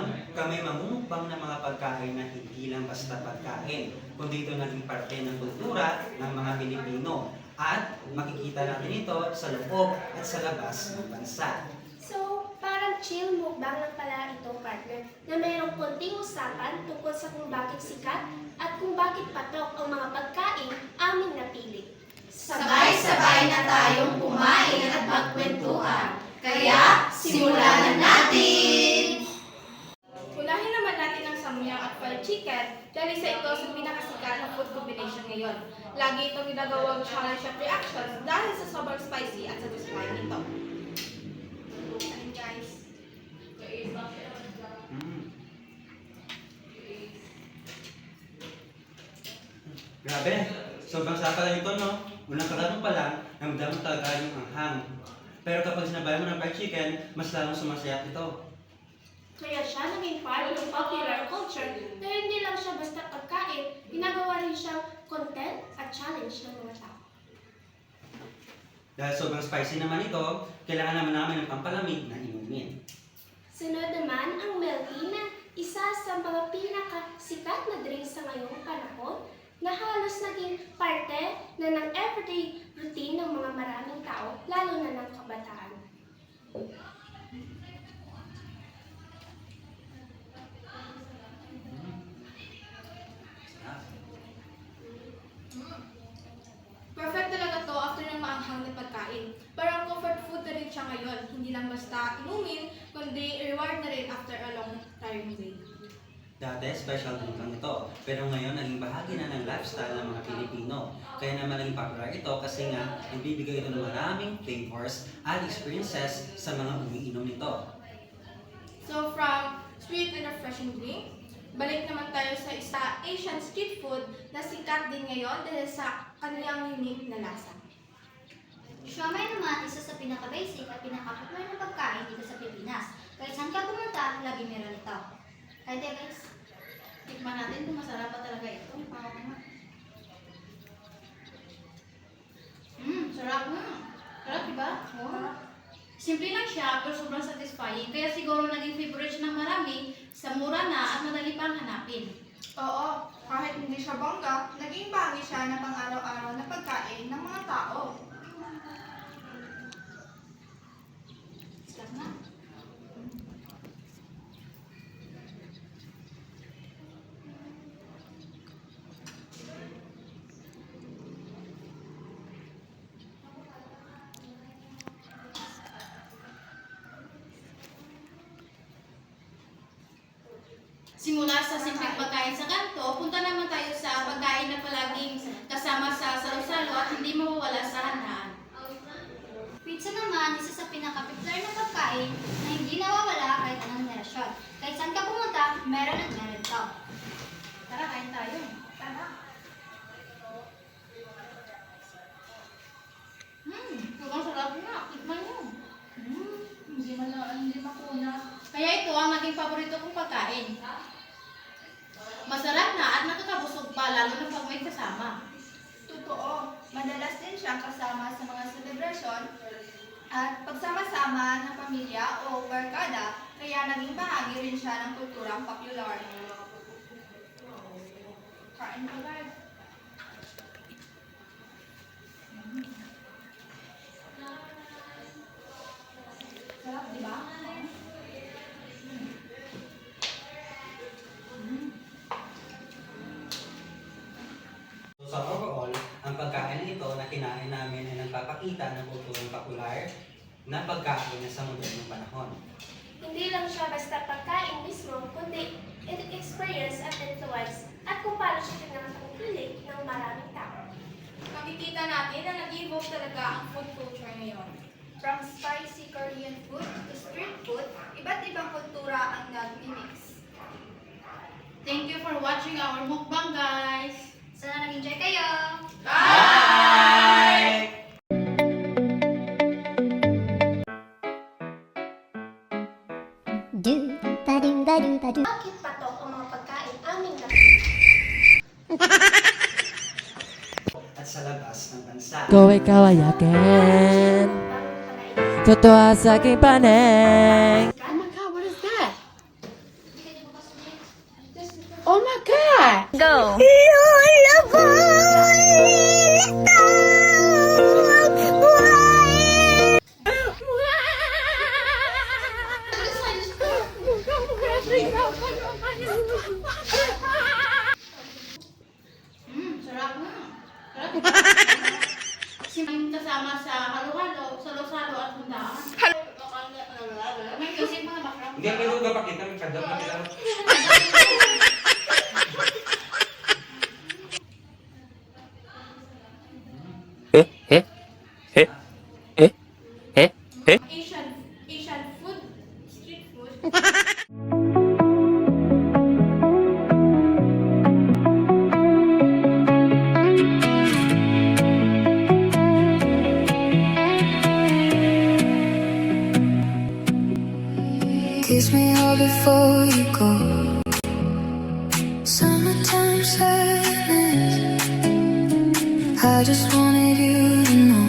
ngayon, kami mamumukbang ng mga pagkain na hindi lang basta pagkain, kundi ito naging parte ng kultura ng mga Pilipino. At makikita natin ito sa loob at sa labas ng bansa. So, parang chill mukbang lang pala itong partner na mayroong konting usapan tungkol sa kung bakit sikat at kung bakit patok ang mga pagkain aming napili. Sabay-sabay na tayong kumain at magkwentuhan. Kaya, simulan na natin! Unahin naman natin ang samyang at fried chicken dahil isa ito sa pinakasikat na food combination ngayon. Lagi itong ginagawang challenge at reactions dahil sa sobrang spicy at satisfying nito. Ayan guys. Grabe, sobrang sarap pala nito, no? Unang katanong pa lang, namdaman talaga yung anghang. Pero kapag sinabayan mo ng fried chicken, mas lalong sumasaya ito. Kaya siya naging part ng popular culture dahil hindi lang siya basta pagkain, ginagawa rin siyang content at challenge ng mga tao. Dahil sobrang spicy naman ito, kailangan naman namin ng pampalamig na inumin. Sunod naman ang Melty na isa sa mga pinakasikat na drink sa ngayong panahon na halos naging parte na ng everyday routine ng mga maraming tao, lalo na ng kabataan. Perfect talaga to after ng maanghang na pagkain. Parang comfort food na rin siya ngayon. Hindi lang basta inumin, kundi reward na rin after a long tiring day. Dati, special drink lang ito. Pero ngayon, naging bahagi na ng lifestyle ng mga Pilipino. Kaya naman naging popular ito kasi nga, nagbibigay ito ng maraming flavors at experiences sa mga umiinom nito. So from sweet and refreshing drink, balik naman tayo sa isa Asian street food na sikat din ngayon dahil sa kanyang unique na lasa. Siomai naman isa sa pinaka-basic at pinaka-popular na pagkain dito sa Pilipinas. Kahit saan ka pumunta, lagi meron ito. Kaya guys, tikman natin kung masarap pa talaga ito. Sarap na. Sarap, diba? Oo. Simple lang siya, pero sobrang satisfying. Kaya siguro naging favorite siya ng marami sa mura na at madali pang hanapin. Oo, kahit hindi siya bongga, naging bahagi siya na pang-araw-araw na pagkain ng mga tao. Sarap na. Simula sa simpleng pagkain sa kanto, punta naman tayo sa pagkain na palaging kasama sa salo-salo at hindi mawawala sa handaan. Pizza naman, isa sa pinaka-popular na pagkain na hindi nawawala kahit anong henerasyon. Kahit saan ka pumunta, meron at meron ito. Tara, kain tayo. Tara. Sobrang sarap na. Tikman mo. Hindi makuna. Kaya ito ang naging paborito kong pagkain. Masarap na at nakakabusog pa, lalo na pag may kasama. Totoo, madalas din siyang kasama sa mga celebration at pagsama-sama ng pamilya o barkada, kaya naging bahagi rin siya ng kulturang popular. Kain ko guys. Sarap, di ba? So, sa overall, ang pagkain na ito na kinain namin ay nagpapakita ng kulturang popular na pagkain na sa modernong panahon. Hindi lang siya basta pagkain mismo, kundi experience at influence at kung paano siya pinakatangkilik ng maraming tao. Makikita natin na nag-evolve talaga ang food culture ngayon. From spicy Korean food to street food, iba't ibang kultura ang nag-mix. Thank you for watching our mukbang, guys! Sana nag-enjoy kayo! Bye! Do-ba-do-ba-do-ba-do. Bakit patok ang mga pagkain aming napili? At sa labas ng bansa. Kung ikaw ay akin, totoo sa aking paneng. Oh my God, what is that? Sarap na. Sarap. Simpleng kasama sa halo-halo, salo-salo at hundaan. May kasi mga background. Hindi, pero kapakita, may kadap na kita. Asian food, street food. Kiss me hard before you go. Summertime sadness. I just wanted you to know